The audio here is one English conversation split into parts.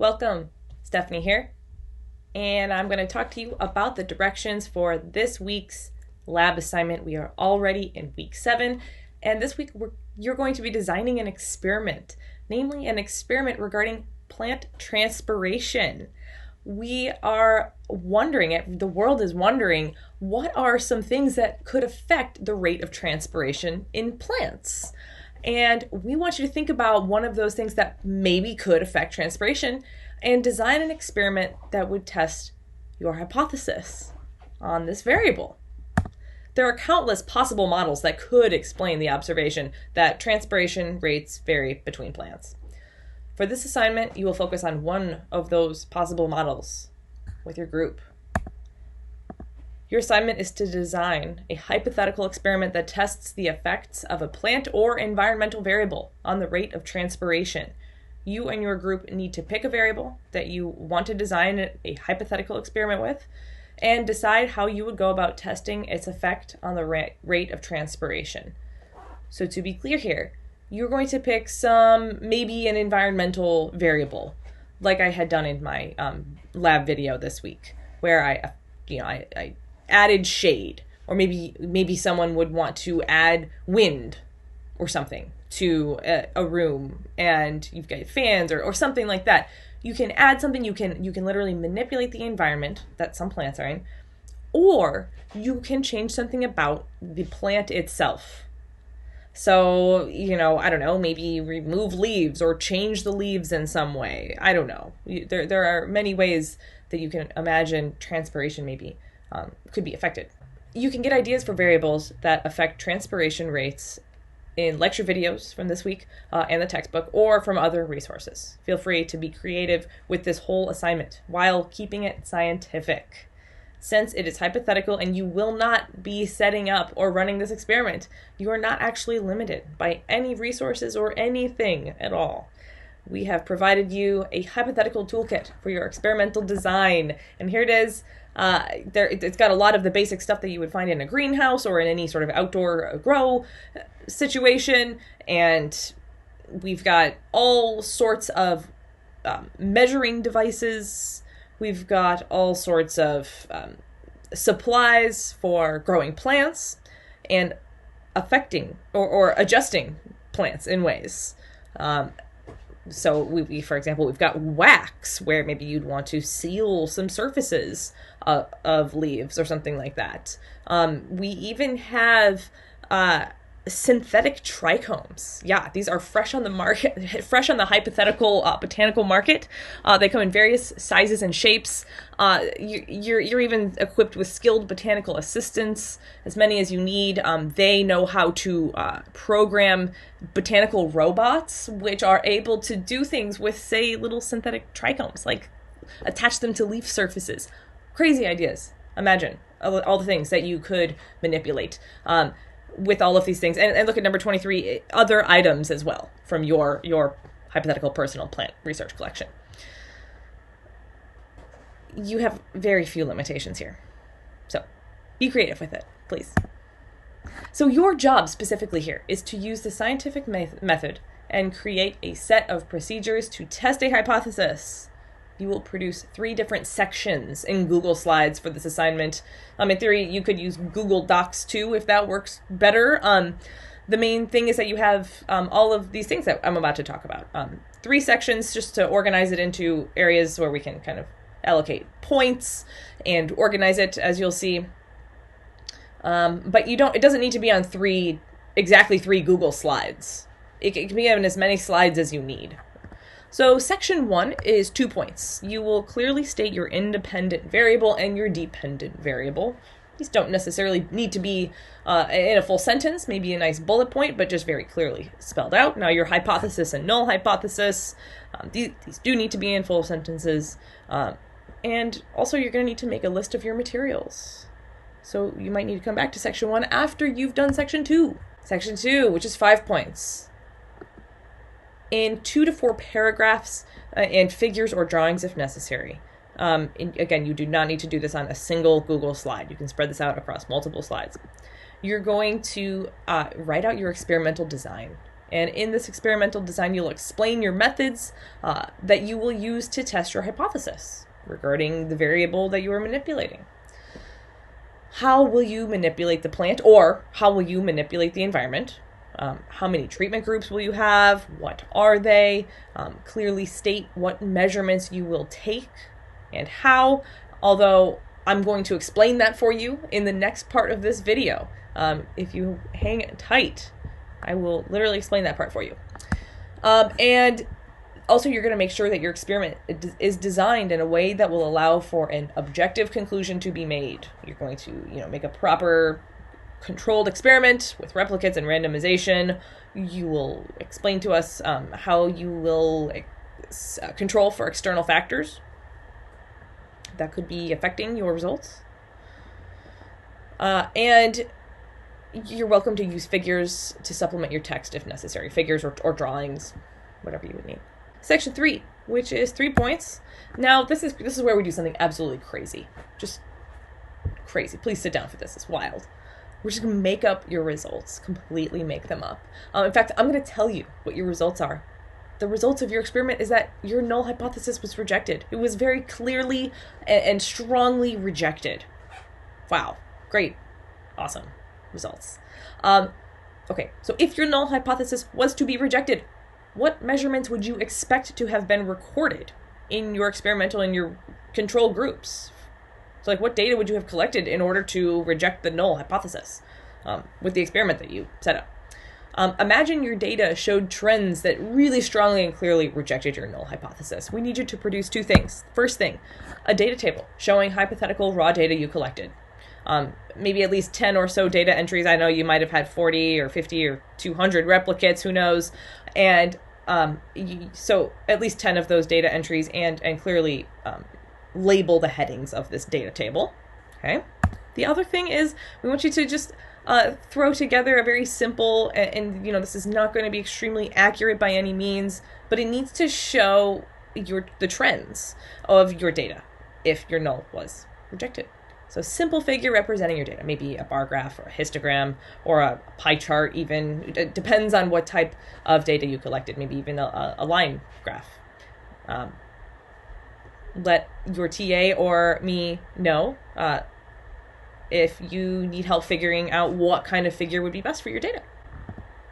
Welcome, Stephanie here, and I'm going to talk to you about the directions for this week's lab assignment. We are already in week 7, and this week you're going to be designing an experiment, namely an experiment regarding plant transpiration. We are wondering, the world is wondering, what are some things that could affect the rate of transpiration in plants? And we want you to think about one of those things that maybe could affect transpiration and design an experiment that would test your hypothesis on this variable. There are countless possible models that could explain the observation that transpiration rates vary between plants. For this assignment, you will focus on one of those possible models with your group. Your assignment is to design a hypothetical experiment that tests the effects of a plant or environmental variable on the rate of transpiration. You and your group need to pick a variable that you want to design a hypothetical experiment with and decide how you would go about testing its effect on the rate of transpiration. So to be clear here, you're going to pick maybe an environmental variable, like I had done in my lab video this week, where I added shade, or maybe someone would want to add wind or something to a room, and you've got fans or something like that. You can add something. You can literally manipulate the environment that some plants are in, or you can change something about the plant itself. So, I don't know, maybe remove leaves or change the leaves in some way. I don't know. There are many ways that you can imagine transpiration could be affected. You can get ideas for variables that affect transpiration rates in lecture videos from this week and the textbook, or from other resources. Feel free to be creative with this whole assignment while keeping it scientific. Since it is hypothetical and you will not be setting up or running this experiment, you are not actually limited by any resources or anything at all. We have provided you a hypothetical toolkit for your experimental design, and here it is. It's got a lot of the basic stuff that you would find in a greenhouse or in any sort of outdoor grow situation, and we've got all sorts of measuring devices. We've got all sorts of supplies for growing plants and affecting or adjusting plants in ways. So we, for example, we've got wax, where maybe you'd want to seal some surfaces of leaves or something like that. We even have synthetic trichomes. Yeah, these are fresh on the market, fresh on the hypothetical botanical market. They come in various sizes and shapes. You're even equipped with skilled botanical assistants, as many as you need. They know how to program botanical robots, which are able to do things with, say, little synthetic trichomes, like attach them to leaf surfaces. Crazy ideas. Imagine all the things that you could manipulate with all of these things. And look at number 23, other items as well from your hypothetical personal plant research collection. You have very few limitations here. So be creative with it, please. So your job specifically here is to use the scientific method and create a set of procedures to test a hypothesis. You will produce 3 different sections in Google Slides for this assignment. In theory, you could use Google Docs too if that works better. The main thing is that you have all of these things that I'm about to talk about. 3 sections just to organize it into areas where we can kind of allocate points and organize it, as you'll see. But it doesn't need to be on exactly 3 Google Slides. It can be on as many slides as you need. So section 1 is 2 points. You will clearly state your independent variable and your dependent variable. These don't necessarily need to be in a full sentence, maybe a nice bullet point, but just very clearly spelled out. Now your hypothesis and null hypothesis, these do need to be in full sentences. And also you're going to need to make a list of your materials. So you might need to come back to section 1 after you've done section 2. Section 2, which is 5 points. In 2 to 4 paragraphs and figures or drawings if necessary. Again, you do not need to do this on a single Google slide. You can spread this out across multiple slides. You're going to write out your experimental design. And in this experimental design, you'll explain your methods that you will use to test your hypothesis regarding the variable that you are manipulating. How will you manipulate the plant, or how will you manipulate the environment? How many treatment groups will you have? What are they? Clearly state what measurements you will take and how, although I'm going to explain that for you in the next part of this video. If you hang tight, I will literally explain that part for you. And also, you're going to make sure that your experiment is designed in a way that will allow for an objective conclusion to be made. You're going to, make a proper controlled experiment with replicates and randomization. You will explain to us how you will control for external factors that could be affecting your results. And you're welcome to use figures to supplement your text if necessary. Figures or drawings, whatever you would need. Section 3, which is 3 points. Now, this is where we do something absolutely crazy. Just crazy. Please sit down for this. It's wild. We're just going to make up your results. Completely make them up. In fact, I'm going to tell you what your results are. The results of your experiment is that your null hypothesis was rejected. It was very clearly and strongly rejected. Wow. Great. Awesome results. Okay, so if your null hypothesis was to be rejected, what measurements would you expect to have been recorded in your experimental and your control groups? So what data would you have collected in order to reject the null hypothesis with the experiment that you set up? Imagine your data showed trends that really strongly and clearly rejected your null hypothesis. We need you to produce 2 things. First thing, a data table showing hypothetical raw data you collected. Maybe at least 10 or so data entries. I know you might have had 40 or 50 or 200 replicates, who knows. And so at least 10 of those data entries and clearly label the headings of this data table. Okay. The other thing is we want you to just throw together a very simple, and this is not going to be extremely accurate by any means, but it needs to show the trends of your data if your null was rejected. So simple figure representing your data, maybe a bar graph or a histogram or a pie chart even. It depends on what type of data you collected, maybe even a line graph. Let your TA or me know if you need help figuring out what kind of figure would be best for your data.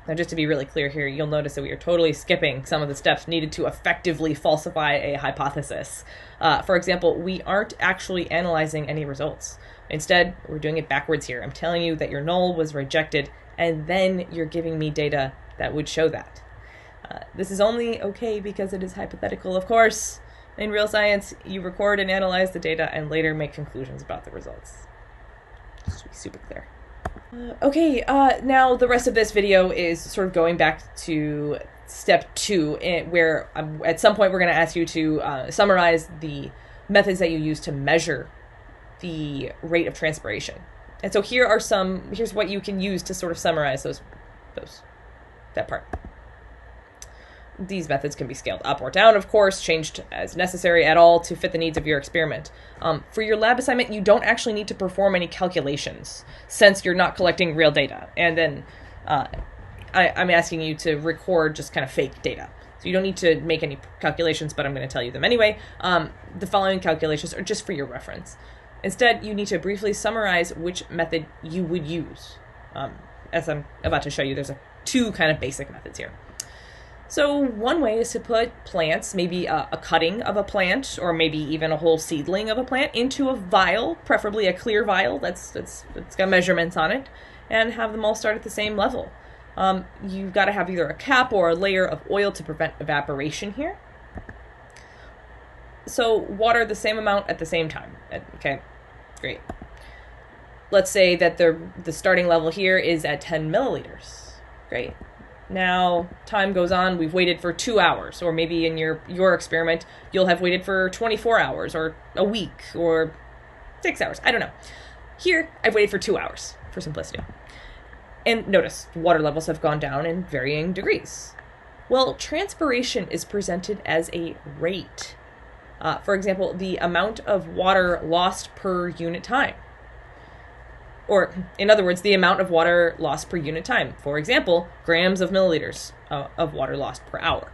Now, just to be really clear here, you'll notice that we are totally skipping some of the steps needed to effectively falsify a hypothesis. For example, we aren't actually analyzing any results. Instead, we're doing it backwards here. I'm telling you that your null was rejected, and then you're giving me data that would show that. This is only okay because it is hypothetical, of course. In real science, you record and analyze the data and later make conclusions about the results. Just to be super clear. Okay, now the rest of this video is sort of going back to step 2, where at some point we're going to ask you to summarize the methods that you use to measure the rate of transpiration. And so here's what you can use to sort of summarize that part. These methods can be scaled up or down, of course, changed as necessary at all to fit the needs of your experiment. For your lab assignment, you don't actually need to perform any calculations since you're not collecting real data. And then I'm asking you to record just kind of fake data. So you don't need to make any calculations, but I'm going to tell you them anyway. The following calculations are just for your reference. Instead, you need to briefly summarize which method you would use. As I'm about to show you, there's 2 kind of basic methods here. So one way is to put plants, maybe a cutting of a plant, or maybe even a whole seedling of a plant, into a vial, preferably a clear vial that's got measurements on it, and have them all start at the same level. You've got to have either a cap or a layer of oil to prevent evaporation here. So water the same amount at the same time. Okay, great. Let's say that the starting level here is at 10 milliliters. Great. Now, time goes on, we've waited for 2 hours, or maybe in your experiment, you'll have waited for 24 hours, or a week, or 6 hours, I don't know. Here, I've waited for 2 hours, for simplicity. And notice, water levels have gone down in varying degrees. Well, transpiration is presented as a rate. For example, the amount of water lost per unit time. or in other words, the amount of water lost per unit time. For example, grams of milliliters of water lost per hour.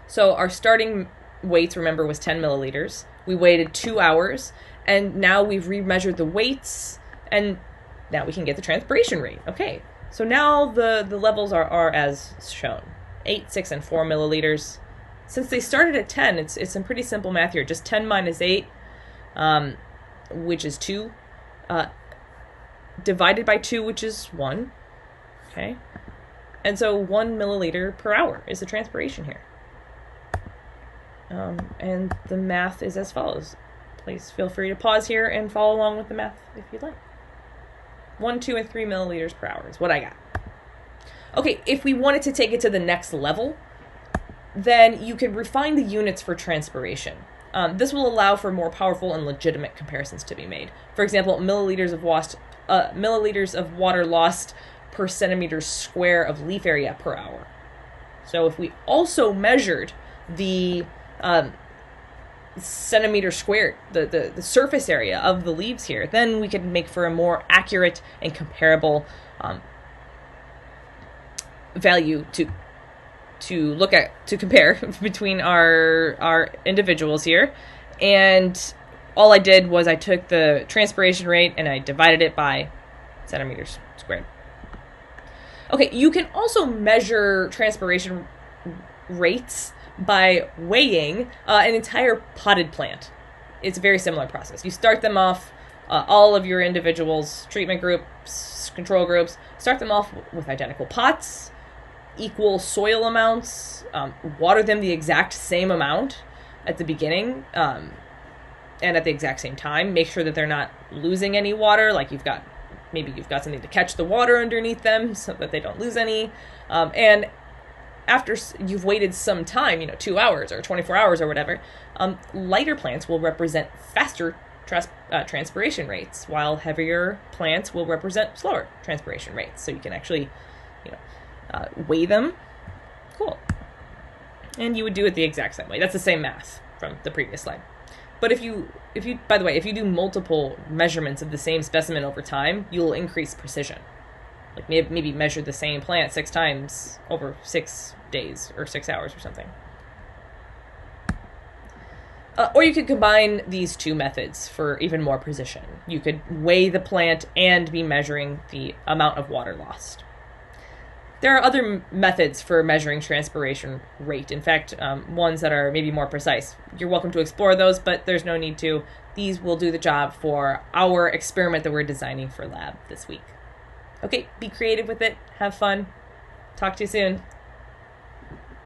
So our starting weights, remember, was 10 milliliters. We waited 2 hours, and now we've remeasured the weights, and now we can get the transpiration rate. Okay, so now the levels are as shown. 8, 6, and 4 milliliters. Since they started at 10, it's some pretty simple math here. Just 10 minus 8, which is 2, divided by 2, which is 1. Okay, and so 1 milliliter per hour is the transpiration here. And the math is as follows. Please feel free to pause here and follow along with the math if you'd like. 1, 2, and 3 milliliters per hour is what I got. Okay, if we wanted to take it to the next level, then you could refine the units for transpiration. This will allow for more powerful and legitimate comparisons to be made. For example, milliliters of water lost per centimeter square of leaf area per hour. So if we also measured the centimeter squared, the surface area of the leaves here, then we could make for a more accurate and comparable value to look at, to compare between our individuals here. And all I did was I took the transpiration rate and I divided it by centimeters squared. Okay, you can also measure transpiration rates by weighing an entire potted plant. It's a very similar process. You start them off, all of your individuals, treatment groups, control groups, start them off with identical pots, equal soil amounts, water them the exact same amount at the beginning, and at the exact same time. Make sure that they're not losing any water, like maybe you've got something to catch the water underneath them so that they don't lose any. And after you've waited some time, 2 hours or 24 hours or whatever, lighter plants will represent faster transpiration rates, while heavier plants will represent slower transpiration rates. So you can actually, weigh them. Cool. And you would do it the exact same way. That's the same math from the previous slide. But if you, by the way, if you do multiple measurements of the same specimen over time, you'll increase precision. Like maybe measure the same plant 6 times over 6 days or 6 hours or something. Or you could combine these two methods for even more precision. You could weigh the plant and be measuring the amount of water lost. There are other methods for measuring transpiration rate. In fact, ones that are maybe more precise. You're welcome to explore those, but there's no need to. These will do the job for our experiment that we're designing for lab this week. Okay, be creative with it. Have fun. Talk to you soon.